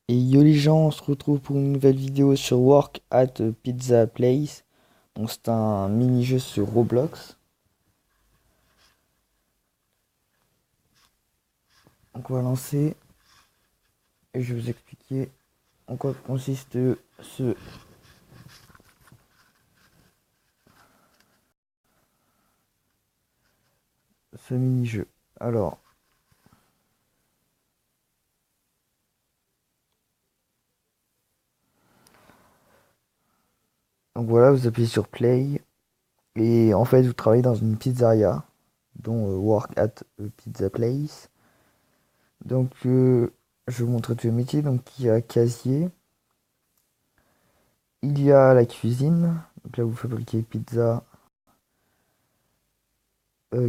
Et yo les gens, on se retrouve pour une nouvelle vidéo sur Work at Pizza Place. Donc c'est un mini-jeu sur Roblox. Donc on va lancer et je vais vous expliquer en quoi consiste ce mini-jeu. Alors, donc voilà, vous appuyez sur Play et en fait vous travaillez dans une pizzeria, dont Work at Pizza Place. Donc je vais vous montrer tous les métiers. Donc il y a casier, il y a la cuisine. Donc là vous fabriquez pizza.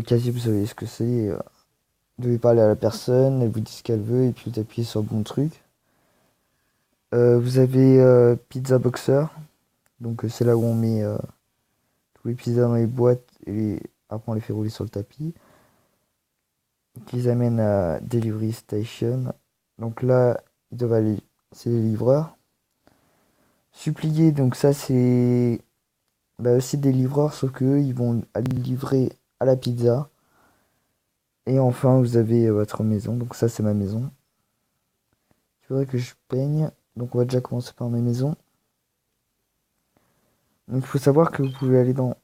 Casier, vous savez ce que c'est. Vous devez parler à la personne, elle vous dit ce qu'elle veut et puis vous appuyez sur le bon truc. Vous avez Pizza Boxer, donc c'est là où on met tous les pizzas dans les boîtes et après on les fait rouler sur le tapis. Qu'ils amènent à Delivery Station. Donc là, ils doivent aller, c'est les livreurs. Supplier, donc ça c'est aussi des livreurs, sauf qu'eux ils vont aller livrer à la pizza. Et enfin, vous avez votre maison, donc ça c'est ma maison. Il faudrait que je peigne, donc on va déjà commencer par mes maisons. Donc il faut savoir que vous pouvez aller dans...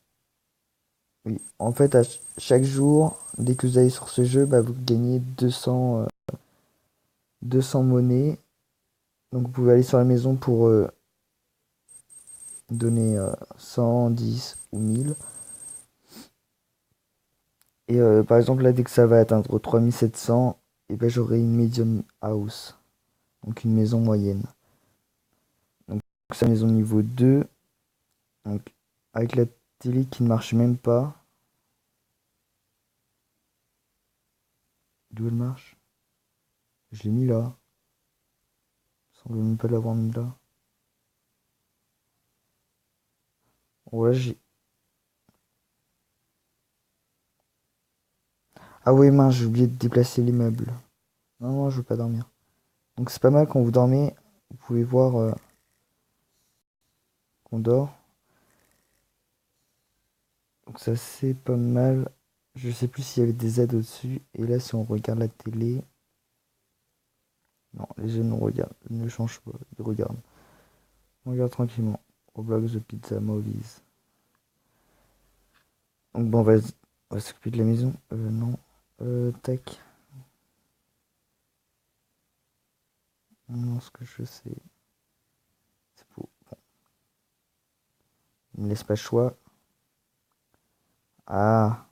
Oui, en fait, à chaque jour, dès que vous allez sur ce jeu, vous gagnez 200 monnaies. Donc vous pouvez aller sur la maison pour donner 100, 10 ou 1000. Et par exemple, là, dès que ça va atteindre 3700, et j'aurai une medium house. Donc une maison moyenne. Donc c'est la maison niveau 2. Donc avec la télé qui ne marche même pas. D'où elle marche? Je l'ai mis là. Je semble même pas l'avoir mis là. Ouais, j'ai... Ah ouais, mince, j'ai oublié de déplacer les meubles. Non, non, je veux pas dormir. Donc c'est pas mal quand vous dormez, vous pouvez voir qu'on dort. Donc ça c'est pas mal. Je sais plus s'il y avait des aides au-dessus. Et là si on regarde la télé. Non, les jeux ne changent pas. Ils regardent. On regarde tranquillement. Roblox The Pizza Movies. Donc bon, on va s'occuper de la maison. Non. Tac. Non, ce que je sais. C'est pour... Bon. Il me laisse pas le choix. Ah.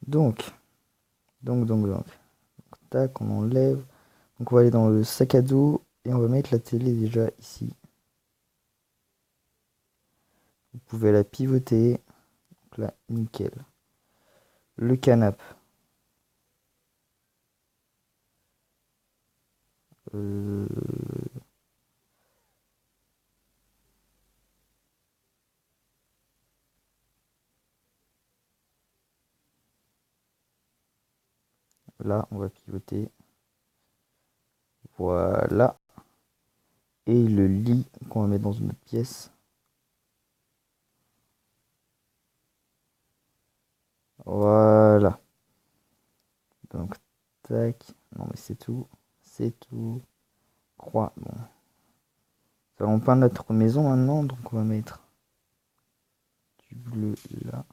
Donc. Donc. Tac, on enlève. Donc on va aller dans le sac à dos. Et on va mettre la télé déjà ici. Vous pouvez la pivoter. Donc là, nickel. Le canapé. Euh, Là, on va pivoter. Voilà. Et le lit qu'on va mettre dans une autre pièce. Voilà. Donc, tac. Non, mais c'est tout. C'est tout. Croix. Bon. Ça va peindre notre maison maintenant. Donc, on va mettre du bleu là.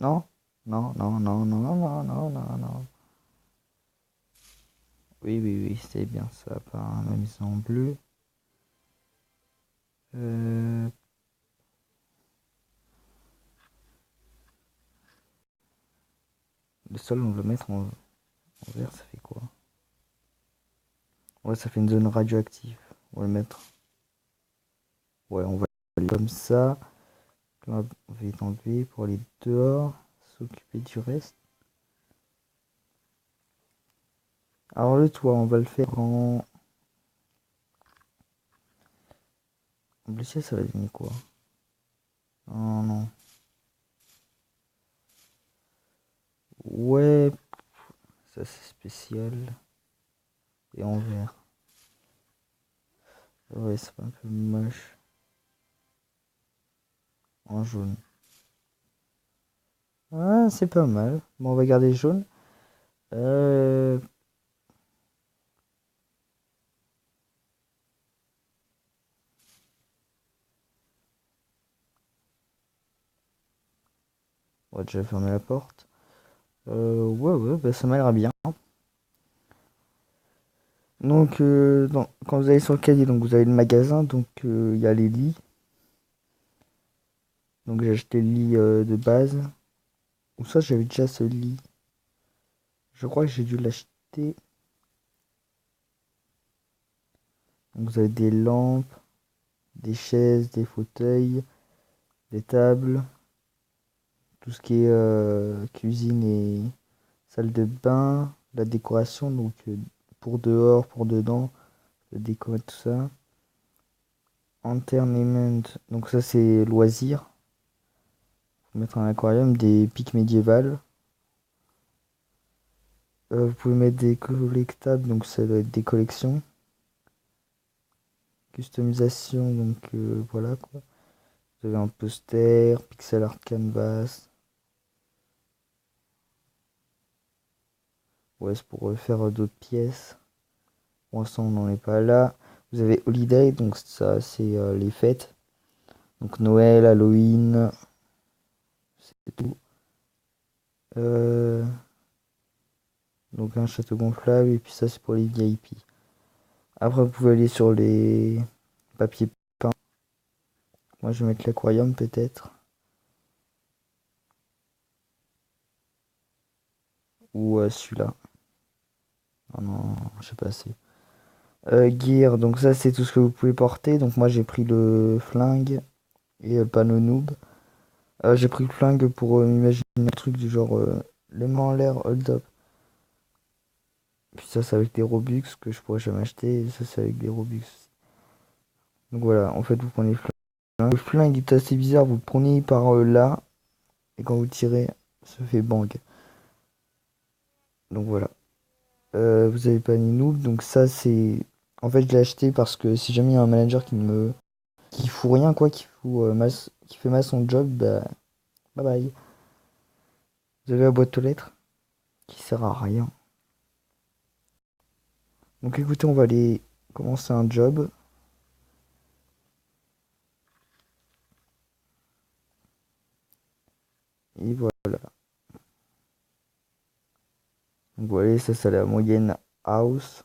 Non? Non, non, non, non, non, non, non, non, non. Oui, c'est bien ça. Par la maison en bleu. Euh, le sol, on va le mettre en vert. Ça fait quoi? Ouais, ça fait une zone radioactive. On va le mettre. Ouais, on va aller comme ça. Là, on va les enlever pour aller dehors, s'occuper du reste. Alors le toit, on va le faire en bleu ciel, ça va donner quoi? Non, non. Ouais, ça c'est spécial. Et en vert. Ouais, c'est un peu moche. En jaune. Ah, c'est pas mal. Bon, on va garder jaune. Euh... On va déjà fermer la porte. Ouais, ouais, bah, ça m'a l'air bien. Donc, quand vous allez sur le cahier, donc vous avez le magasin, donc il y a les lits. Donc j'ai acheté le lit de base. Ou ça, j'avais déjà ce lit. Je crois que j'ai dû l'acheter. Donc vous avez des lampes, des chaises, des fauteuils, des tables, tout ce qui est cuisine et salle de bain, la décoration, donc pour dehors, pour dedans, le déco et tout ça. Entertainment, donc ça c'est loisirs. Faut mettre un aquarium, des pics médiévales. Vous pouvez mettre des collectables, donc ça doit être des collections. Customisation, donc voilà quoi. Vous avez un poster, pixel art canvas. Ouais, c'est pour faire d'autres pièces. Pour l'instant, on n'en est pas là. Vous avez Holiday, donc ça, c'est les fêtes. Donc Noël, Halloween, c'est tout. Euh, donc un château gonflable, et puis ça, c'est pour les VIP. Après, vous pouvez aller sur les papiers peints. Moi, je vais mettre l'aquarium peut-être. Ou celui-là. Oh non, je sais pas assez. Gear, donc ça, c'est tout ce que vous pouvez porter. Donc moi, j'ai pris le flingue et le panneau noob. J'ai pris le flingue pour m'imaginer un truc du genre les mains en l'air, hold up. Puis ça, c'est avec des Robux que je pourrais jamais acheter. Et ça, c'est avec des Robux aussi. Donc voilà, en fait, vous prenez le flingue. Le flingue est assez bizarre. Vous le prenez par là. Et quand vous tirez, ça fait bang. Donc voilà. Vous avez pas noob. Donc ça, c'est. En fait, je l'ai acheté parce que si jamais il y a un manager qui fout rien, quoi, qui fait mal son job, bah, bye bye. Vous avez la boîte aux lettres qui sert à rien. Donc écoutez, on va aller commencer un job. Et voilà. Donc voilà, ça c'est la moyenne house.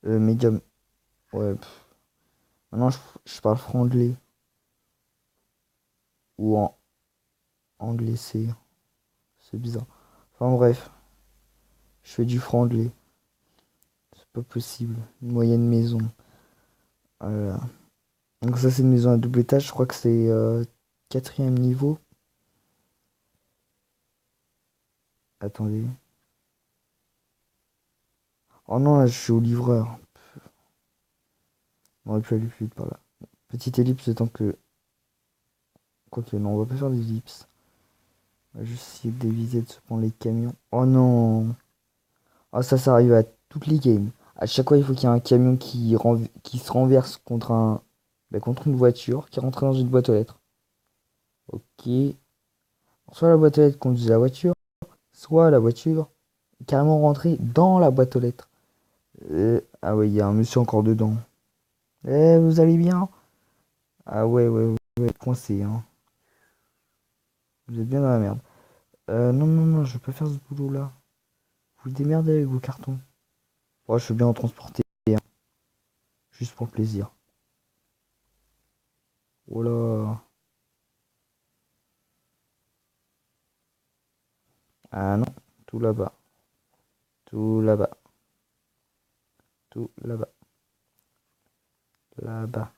Medium. Ouais. Maintenant je parle franglais. Ou en anglais c'est bizarre. Enfin bref. Je fais du franglais. C'est pas possible. Une moyenne maison. Voilà. Donc ça c'est une maison à double étage. Je crois que c'est quatrième niveau. Attendez. Oh non, là je suis au livreur. On aurait pu aller plus vite par là. Petite ellipse le temps que. Quoique non, on va pas faire d'ellipse. On va juste essayer d'éviter de se prendre les camions. Oh non! Ah ça arrive à toutes les games. À chaque fois, il faut qu'il y ait un camion qui se renverse contre une voiture qui rentre dans une boîte aux lettres. Ok. Soit la boîte aux lettres conduit la voiture, soit la voiture est carrément rentrée dans la boîte aux lettres. Ah ouais, il y a un monsieur encore dedans. Eh, vous allez bien? Ah ouais, ouais, ouais, ouais, coincé, hein. Vous êtes bien dans la merde. Non, non, non, je vais pas faire ce boulot-là. Vous démerdez avec vos cartons. Ouais, je veux bien en transporter un, juste pour le plaisir. Oh là. Ah non, tout là-bas. Tout là-bas. Tout là-bas. Là-bas.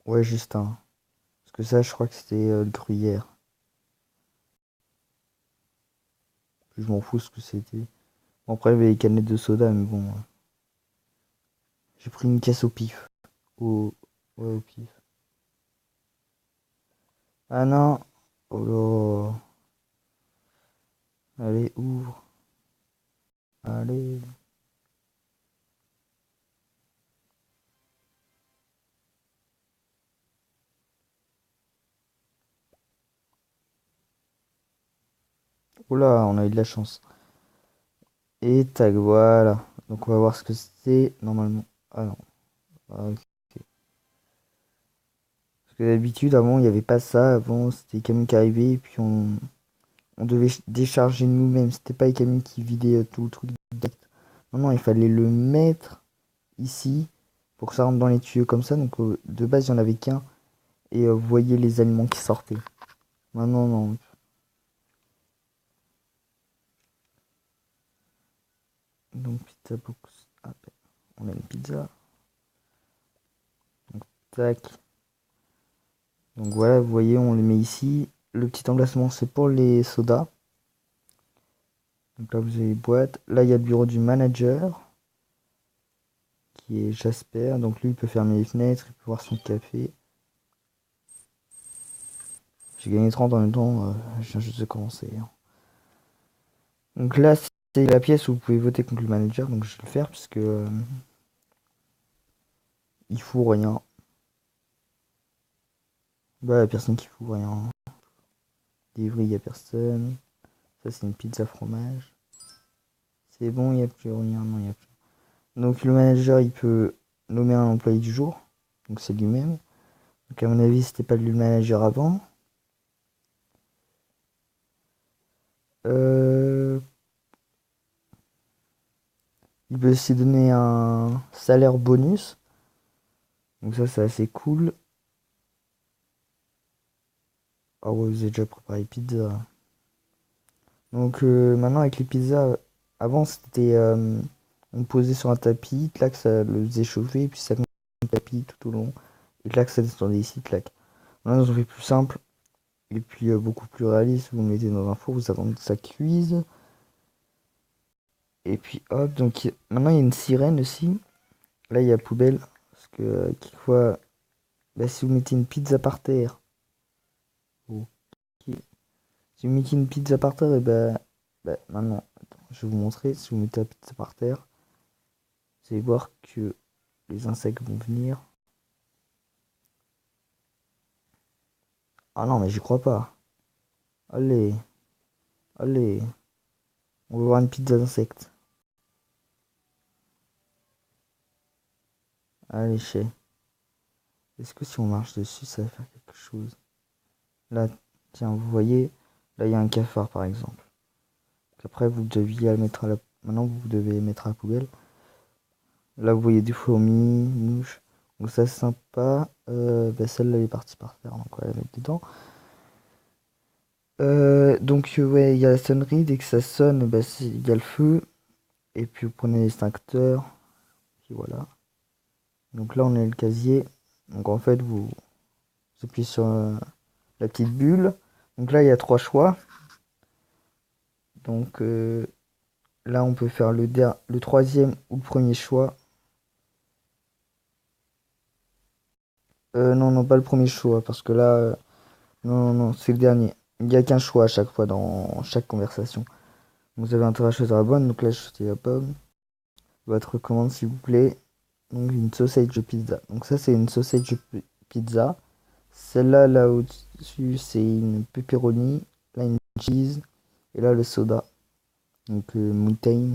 Ouais, Justin. Parce que ça, je crois que c'était le gruyère. Je m'en fous ce que c'était. Bon, après, il y avait les canettes de soda, mais bon. J'ai pris une caisse au pif. Ouais, au pif. Ah non. Oh là. Allez, ouvre. Allez. Oh là, on a eu de la chance. Et tac, voilà. Donc on va voir ce que c'est normalement. Ah non. Ah, ok. Parce que d'habitude, avant, il n'y avait pas ça. Avant, c'était les camions qui arrivaient et puis on devait décharger nous-mêmes. C'était pas les camions qui vidaient tout le truc direct. Non, non, il fallait le mettre ici pour que ça rentre dans les tuyaux comme ça. Donc de base, il n'y en avait qu'un. Et vous voyez les aliments qui sortaient. Maintenant, non. Donc pizza box. Ah, ben, on a une pizza. Donc tac. Donc voilà, vous voyez, on le met ici. Le petit emplacement, c'est pour les sodas. Donc là, vous avez les boîtes. Là, il y a le bureau du manager, qui est Jasper. Donc lui, il peut fermer les fenêtres, il peut boire son café. J'ai gagné 30 en même temps, je viens juste de commencer, hein. Donc là, c'est la pièce où vous pouvez voter contre le manager. Donc je vais le faire, parce que il fout rien. Bah, y a personne qui fout rien. Livry, il y a personne. Ça, c'est une pizza fromage. C'est bon, il n'y a plus rien. Non, il y a plus. Donc le manager, il peut nommer un employé du jour. Donc c'est lui-même. Donc à mon avis, c'était pas lui le manager avant. Euh, il peut aussi donner un salaire bonus. Donc ça, c'est assez cool. Ah ouais, vous avez déjà préparé pizza. Donc maintenant, avec les pizzas, avant, c'était... on posait sur un tapis, clac, ça le faisait chauffer, et puis ça met le tapis tout au long. Et clac, ça descendait ici, clac. Maintenant, ils ont fait plus simple. Et puis beaucoup plus réaliste, vous le mettez dans un four, vous attendez que ça cuise. Et puis hop, donc maintenant il y a une sirène aussi. Là il y a poubelle. Parce que quelquefois, bah, si vous mettez une pizza par terre, ok. Si vous mettez une pizza par terre, et bah, maintenant, attends, je vais vous montrer. Si vous mettez la pizza par terre, vous allez voir que les insectes vont venir. Ah non, mais j'y crois pas. Allez, allez, on va voir une pizza d'insectes. Allez, chez. Est-ce que si on marche dessus, ça va faire quelque chose? Là, tiens, vous voyez, là il y a un cafard par exemple. Après, vous deviez le mettre à la... Maintenant, vous devez mettre à la poubelle. Là, vous voyez des fourmis, mouches. Donc ça, c'est sympa. Bah, celle-là, elle est partie par terre, donc on va la mettre dedans. Donc, ouais, il y a la sonnerie. Dès que ça sonne, bah, il y a le feu. Et puis, vous prenez l'extincteur. Puis voilà. Donc là, on a le casier. Donc en fait, vous appuyez sur la petite bulle. Donc là, il y a trois choix. Donc là, on peut faire le troisième ou le premier choix. Non, non, pas le premier choix, parce que là, non, non, non, c'est le dernier. Il n'y a qu'un choix à chaque fois dans chaque conversation. Vous avez intérêt à choisir la bonne, donc là, je choisis la pomme. Votre commande, s'il vous plaît. Donc, une sausage pizza. Donc, ça, c'est une sausage pizza. Celle-là, là au-dessus, c'est une pepperoni. Là, une cheese. Et là, le soda. Donc, Mountain.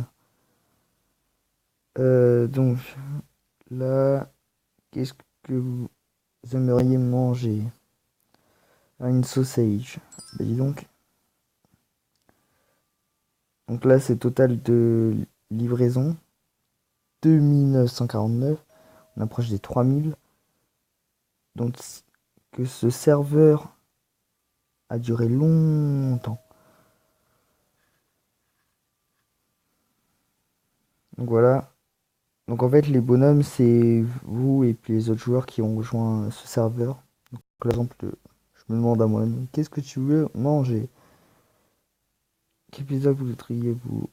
Donc, là, qu'est-ce que vous aimeriez manger? Ah, une sausage. Bah, dis donc. Donc là, c'est total de livraison. 2949. On approche des 3000. Donc que ce serveur a duré longtemps. Donc voilà. Donc en fait, les bonhommes, c'est vous et puis les autres joueurs qui ont rejoint ce serveur. Donc par exemple, je me demande à moi-même, qu'est-ce que tu veux manger? Quel pizza voudriez-vous?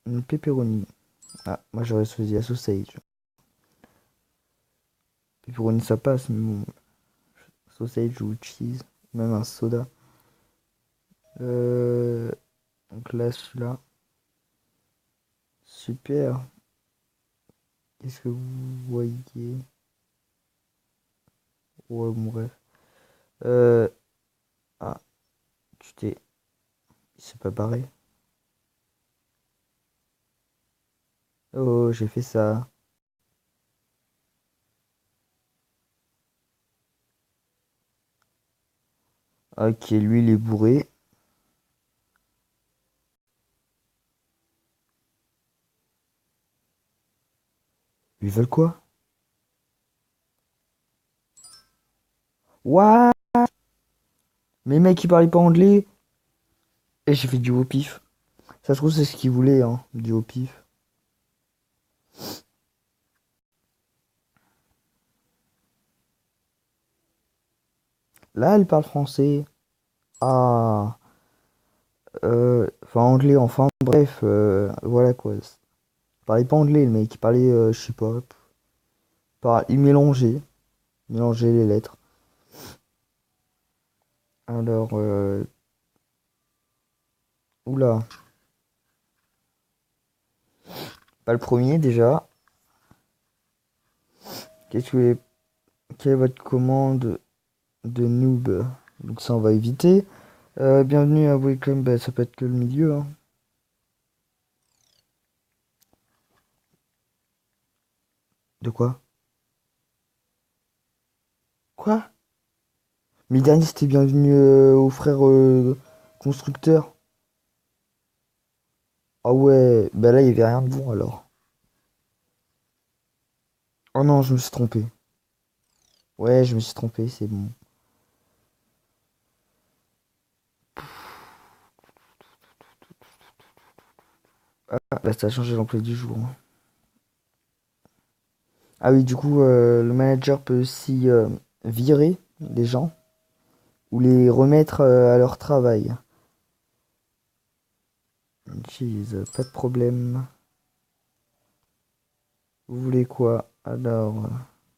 une pepperoni. Ah, moi j'aurais choisi la sausage. Pepperoni ça passe, mais bon, sausage ou cheese, même un soda. Donc là, celui-là. Super. Qu'est-ce que vous voyez? Ouais, bon, bref. Euh, ah, tu t'es. C'est pas pareil. Oh, j'ai fait ça. Ok, lui, il est bourré. Ils veulent quoi? What? Mais mec, il parlait pas anglais. Et j'ai fait du au pif. Ça se trouve, c'est ce qu'il voulait, hein. Du au pif. Là, elle parle français. Ah. Enfin, anglais, enfin, bref. Voilà quoi. Il parlait pas anglais, le mec. Il parlait, je sais pas. Il mélangeait. Mélangeait les lettres. Alors, oula. Pas le premier déjà. Qu'est-ce que Quelle est votre commande de noob? Donc ça on va éviter. Bienvenue à Welcome, bah, ça peut être que le milieu, hein. De quoi? Quoi? Mais le dernier c'était bienvenue aux frères constructeurs. Ah ouais, bah là il y avait rien de bon alors. Oh non, je me suis trompé. Ouais, je me suis trompé, c'est bon. Ah, bah ça a changé l'emploi du jour, hein. Ah oui, du coup, le manager peut aussi virer des gens ou les remettre à leur travail. Jeez, pas de problème. Vous voulez quoi? Alors,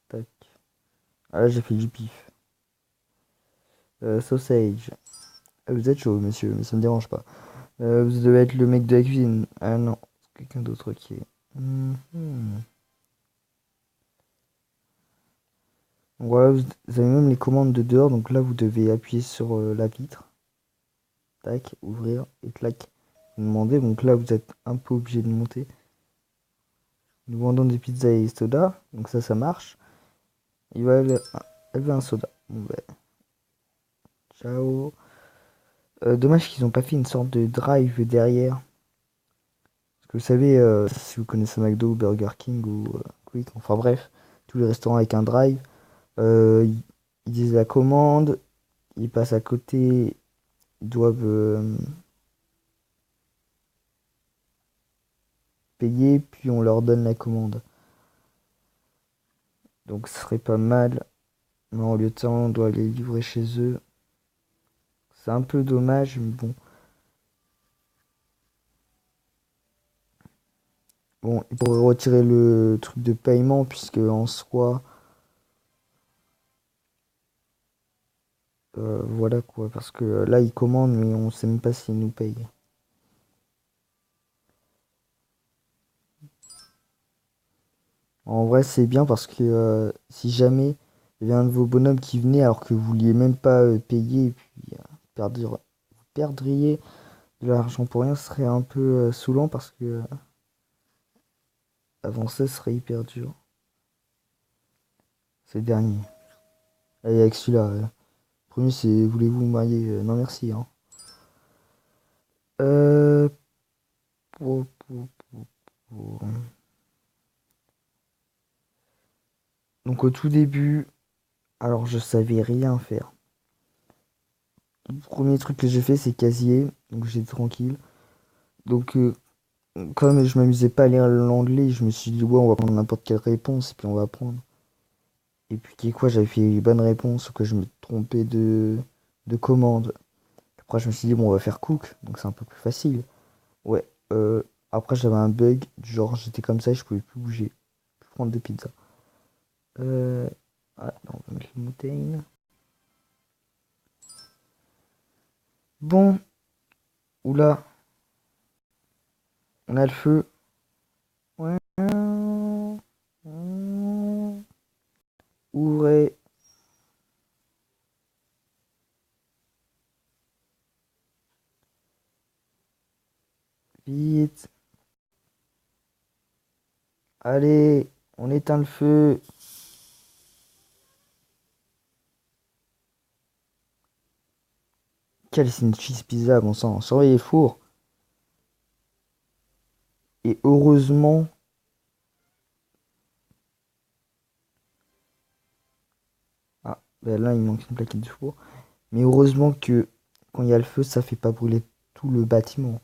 tac. Ah là, j'ai fait du pif. Sausage. Ah, vous êtes chaud, monsieur, mais ça me dérange pas. Vous devez être le mec de la cuisine. Ah non, c'est quelqu'un d'autre qui est. Mhm. Voilà, vous avez même les commandes de dehors, donc là, vous devez appuyer sur la vitre. Tac, ouvrir, et clac. Vous demandez, donc là, vous êtes un peu obligé de monter. Nous vendons des pizzas et soda, donc ça marche. Elle veut un soda. Bon, ben, ciao. Dommage qu'ils n'ont pas fait une sorte de drive derrière. Parce que vous savez, si vous connaissez McDo, Burger King ou Quick, enfin bref, tous les restaurants avec un drive, ils disent la commande, ils passent à côté, ils doivent payer, puis on leur donne la commande. Donc ce serait pas mal. Mais en lieu de ça, on doit les livrer chez eux. C'est un peu dommage, mais bon. Bon, ils pourraient retirer le truc de paiement, puisque en soi, voilà quoi. Parce que là, ils commandent, mais on sait même pas s'ils nous payent. En vrai, c'est bien parce que si jamais il y avait un de vos bonhommes qui venait alors que vous vouliez même pas payer, et puis vous perdriez de l'argent pour rien, ce serait un peu saoulant parce que avancer serait hyper dur. C'est le dernier. Allez, avec celui-là. Premier, c'est voulez-vous vous marier? Non, merci, hein. Euh, pour- pour- pour- Donc au tout début, alors je savais rien faire. Le premier truc que j'ai fait, c'est casier, donc j'étais tranquille. Donc comme je m'amusais pas à lire l'anglais, je me suis dit ouais, on va prendre n'importe quelle réponse et puis on va prendre. Et puis qui quoi, j'avais fait les bonnes réponses ou que je me trompais de commande. Après je me suis dit bon, on va faire cook, donc c'est un peu plus facile. Ouais. Après, j'avais un bug, genre j'étais comme ça et je pouvais plus bouger, plus prendre de pizza. Ah, non, on va mettre le mountain. Bon, oula, on a le feu. Ouais. Ouvrez. Vite. Allez, on éteint le feu. Quelle c'est une cheese pizza, bon sang. Surveillez le four. Et heureusement. Ah, ben là, il manque une plaquette de four. Mais heureusement que quand il y a le feu, ça fait pas brûler tout le bâtiment.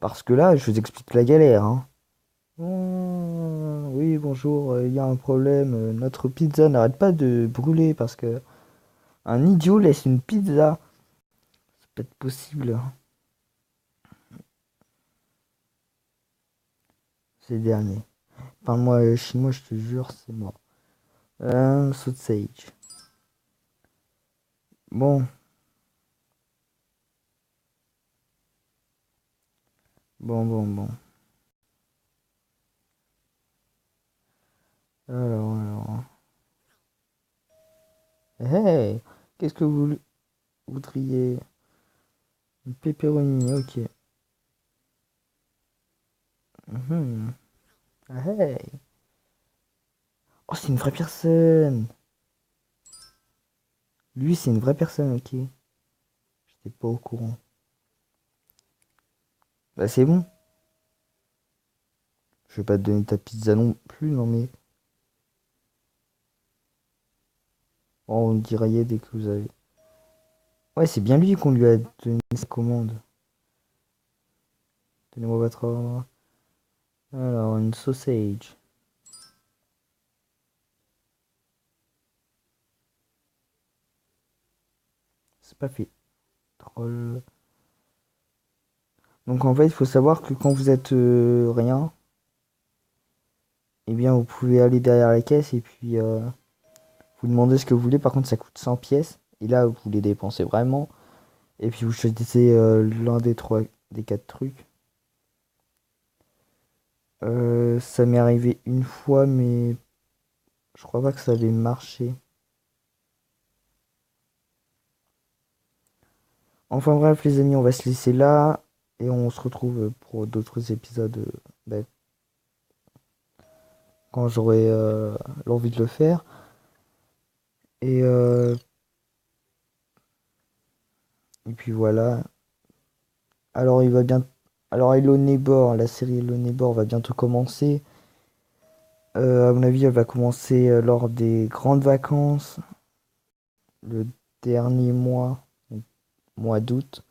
Parce que là, je vous explique la galère, hein. Oui, bonjour, il y a un problème. Notre pizza n'arrête pas de brûler parce que un idiot laisse une pizza. Ça peut être possible. C'est le dernier. Parle-moi chinois, je te jure, c'est moi. Sausage. Bon, bon. Alors. Hey, qu'est-ce que vous voudriez? Une pepperoni, ok. Mhm. Ah, hey. Oh, c'est une vraie personne. Lui, c'est une vraie personne, ok. J'étais pas au courant. Bah, c'est bon. Je vais pas te donner ta pizza non plus, non mais. Oh, on dirait dès que vous avez. Ouais, c'est bien lui qu'on lui a donné sa commande. Donnez-moi votre ordre. Alors, une sausage. C'est pas fait. Troll. Donc en fait, il faut savoir que quand vous êtes rien, eh bien vous pouvez aller derrière la caisse et puis vous demandez ce que vous voulez. Par contre, ça coûte 100 pièces. Et là, vous les dépensez vraiment. Et puis vous choisissez l'un des des quatre trucs. Ça m'est arrivé une fois, mais je crois pas que ça allait marcher. Enfin bref, les amis, on va se laisser là. Et on se retrouve pour d'autres épisodes bah, quand j'aurai l'envie de le faire. Et, euh, et puis voilà. Alors il va bien. Alors Hello Neighbor, la série Hello Neighbor va bientôt commencer. À mon avis, elle va commencer lors des grandes vacances, le dernier mois, donc mois d'août.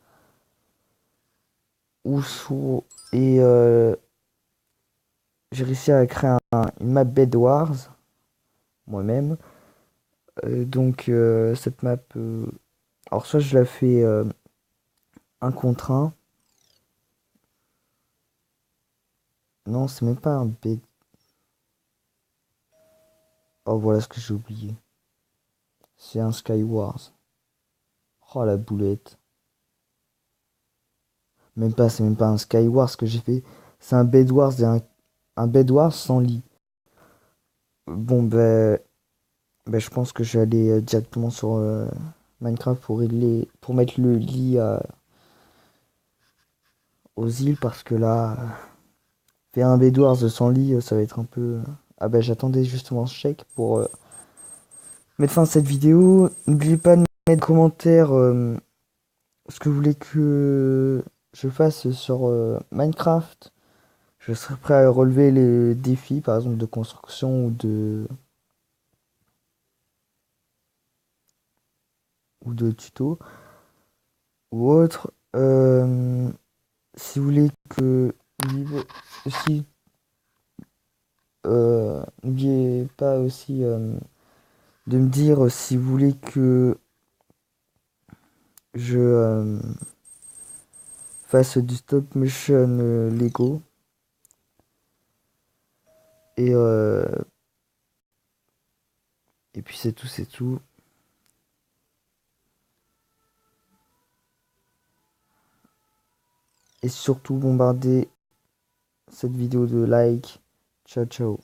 Et j'ai réussi à créer une map Bed Wars moi-même. Donc cette map, alors soit je la fais un contre un. Non, c'est même pas un bed. Oh voilà ce que j'ai oublié. C'est un Sky Wars. Oh la boulette. C'est même pas un Sky Wars que j'ai fait. C'est un Bed Wars et un Bed Wars sans lit. Bon ben je pense que je vais aller directement sur Minecraft pour mettre le lit aux îles parce que là, faire un Bed Wars sans lit, ça va être un peu. Ah ben j'attendais justement ce chèque pour mettre fin à cette vidéo. N'oubliez pas de mettre en commentaire ce que vous voulez que je fasse sur Minecraft. Je serai prêt à relever les défis, par exemple de construction ou de tuto ou autre. Si vous voulez que aussi, n'oubliez pas aussi de me dire si vous voulez que je fasse du stop motion Lego. Et, et puis c'est tout, c'est tout. Et surtout bombardez cette vidéo de like. Ciao, ciao.